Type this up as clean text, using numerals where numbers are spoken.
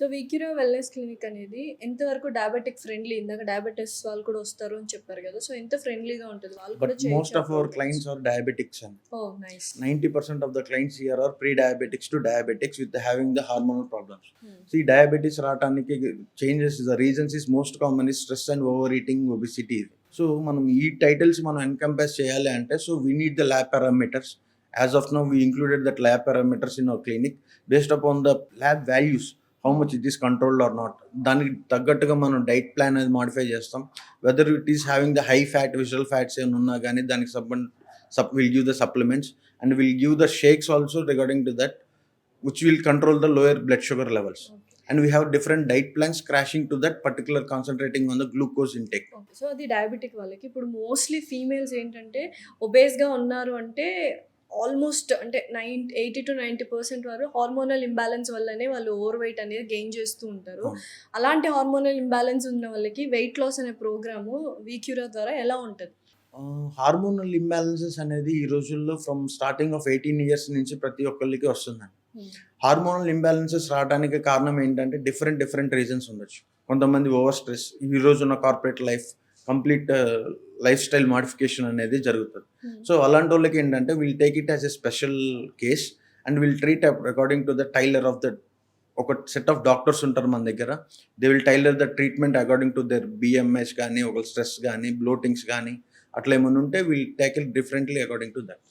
So వీక్యూరియా wellness clinic అనేది ఎంతవరకు diabetic friendly? ఇందాక డయాబెటిస్ వాళ్ళు కూడా వస్తారు అని చెప్పారు కదా! సో ఎంత ఫ్రెండ్లీగా ఉంటది? వాళ్ళు But కూడా most చేయొచ్చా of our programmes? clients are diabetics, and oh! Nice. 90% of the clients here are pre-diabetics to diabetics with having the hormonal problems. హ్మ్. See, diabetes రావటానికి changes, the reasons is most common is stress and overeating, obesity. So మనం ఈ titles మనం encompass చేయాలి అంటే, so we need the lab parameters. As of now we included that lab parameters in our clinic based upon the lab values, how much it is controlled or not. దానికి తగ్గట్టుగా మనం diet plan అనేది modify చేస్తాం. Whether it is having the high fat, visual fats ఏమైనా ఉన్నా కానీ దానికి will give the supplements and will give the shakes also regarding to that, which will control the lower blood sugar levels. Okay. And we have different diet plans crashing to that particular, concentrating on the glucose intake. Okay. So అది diabetic వాళ్ళకి. ఇప్పుడు mostly females ఏంటంటే ఒబేస్‌గా ఉన్నారు అంటే almost అంటే 80-90% వారు hormonal imbalance వల్లనే వాళ్ళు ఓవర్ వెయిట్ అనేది గెయిన్ చేస్తూ ఉంటారు. అవును. అలాంటి హార్మోనల్ ఇంబాలెన్స్ ఉన్న వాళ్ళకి వెయిట్ లాస్ అనే ప్రోగ్రాము వీక్యూరియా ద్వారా ఎలా ఉంటది? హార్మోనల్ ఇంబ్యాలెన్సెస్ అనేది ఈ రోజుల్లో ఫ్రమ్ స్టార్టింగ్ ఆఫ్ 18 ఇయర్స్ నుంచి ప్రతి ఒక్కరికి వస్తుందండి. హ్మ్. హార్మోనల్ ఇంబ్యాలెన్సెస్ రావడానికి కారణం ఏంటంటే డిఫరెంట్ రీజన్స్ ఉండొచ్చు. కొంతమంది ఓవర్ స్ట్రెస్, ఈ రోజున్న corporate life, complete life style modification అనేది జరుగుతుంది. హ్మ్. సో అలాంటి వాళ్ళకి ఏంటంటే will take it as a special case and will treat according to the tailor of the, ఒక సెట్ ఆఫ్ డాక్టర్స్ ఉంటారు మన దగ్గర. They will tailor the treatment according to their BMS కానీ, ఒక స్ట్రెస్ కానీ, బ్లోటింగ్స్ కానీ అట్లా ఏమైనా ఉంటే will tackle differently according to that.